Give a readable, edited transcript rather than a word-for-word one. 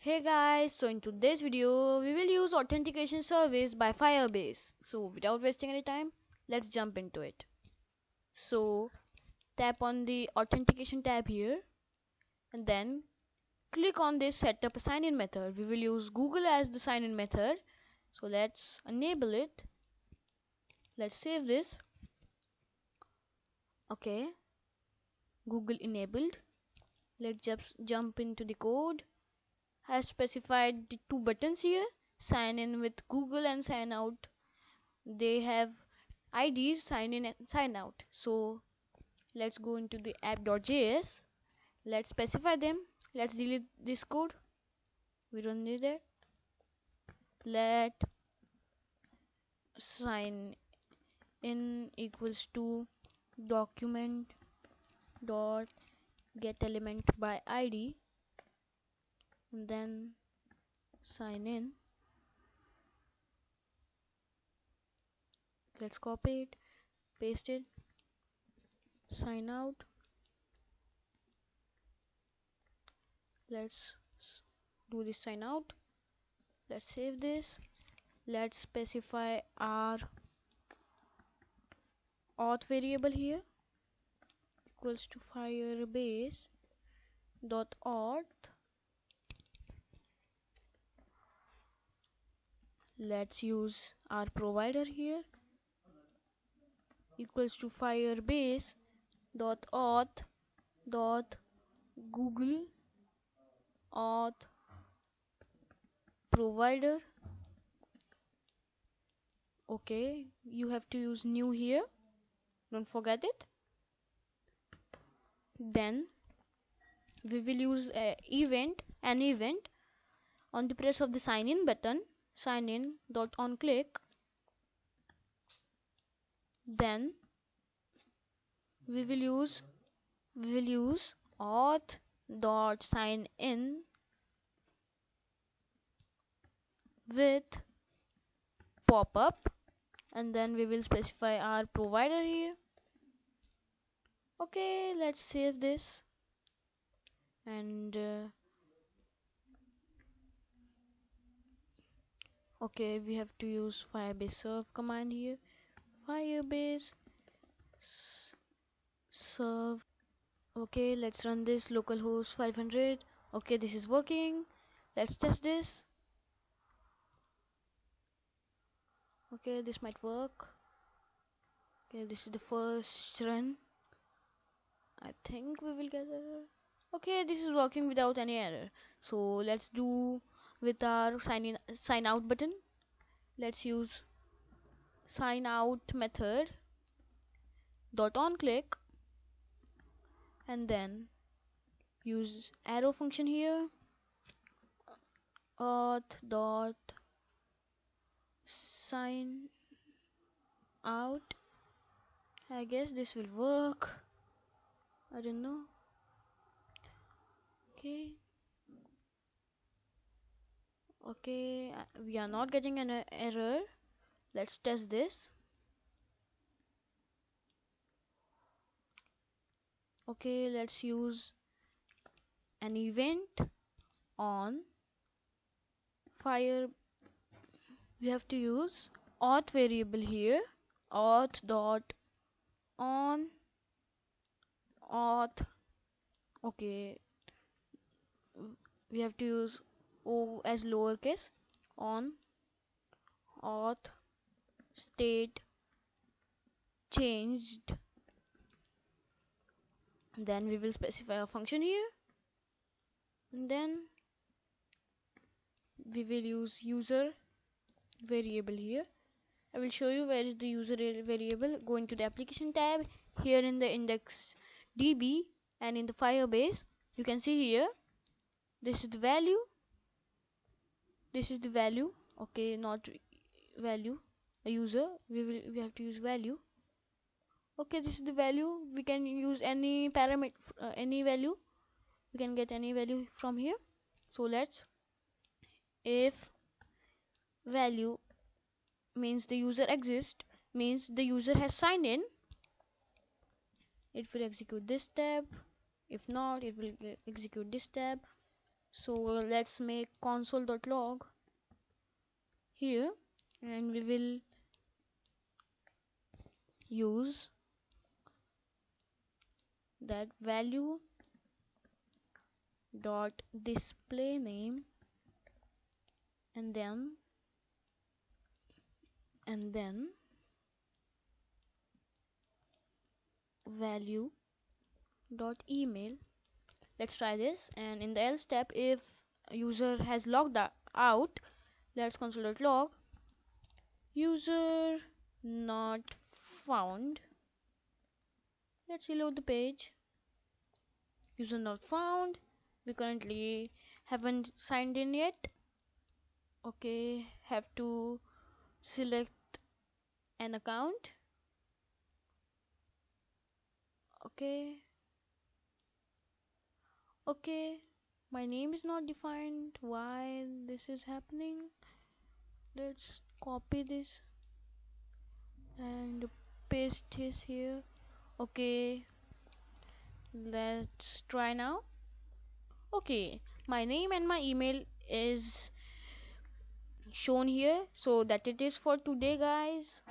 Hey guys, so in today's video we will use authentication service by Firebase. So without wasting any time, let's jump into it. So tap on the authentication tab here and then click on this setup a sign-in method. We will use Google as the sign-in method. So let's enable it. Let's save this. Okay, Google enabled. Let's just jump into the code. I have specified the two buttons here, sign in with Google and sign out. They have IDs, sign in and sign out. So let's go into the app.js. Let's specify them. Let's delete this code. We don't need it. Let sign in equals to document dot get element by ID and then sign in. Let's copy it, paste it, sign out. Let's do this sign out. Let's save this. Let's specify our auth variable here equals to firebase dot auth. Let's use our provider here equals to firebase dot auth dot google auth provider. Okay, you have to use new here, don't forget it. Then we will use an event on the press of the sign in button, sign in dot on click. Then we will use auth dot sign in with pop-up, and then we will specify our provider here. Okay, let's save this and okay, we have to use firebase serve command here. Firebase serve. Okay, let's run this localhost 500. Okay, this is working. Let's test this. Okay, this might work. Okay, this is the first run. I think we will get error. Okay, this is working without any error. So let's do with our sign out button. Let's use sign out method dot on click and then use arrow function here, auth dot sign out. I guess this will work. I don't know. Okay, we are not getting an error. Let's test this. Okay, let's use an event on fire. We have to use auth variable here, auth dot on auth. Okay, we have to use O as lowercase, on auth state changed. Then we will specify a function here and then we will use user variable here. I will show you where is the user variable. Go into the application tab here in the index DB and in the Firebase you can see here this is the value, this is the value. Okay, not value, a user, we have to use value. Okay, this is the value. We can use any parameter, any value. We can get any value from here. So let's, if value means the user exists, means the user has signed in, it will execute this tab. If not, it will execute this tab. So let's make console.log here, and we will use that value dot display name, and then value dot email. Let's try this. And in the else step, if user has logged out, let's console.log user not found. Let's reload the page. User not found. We currently haven't signed in yet. Okay, have to select an account. Okay, my name is not defined. Why this is happening? Let's copy this and paste this here. Okay, let's try now. Okay, my name and my email is shown here, so that it is for today, guys.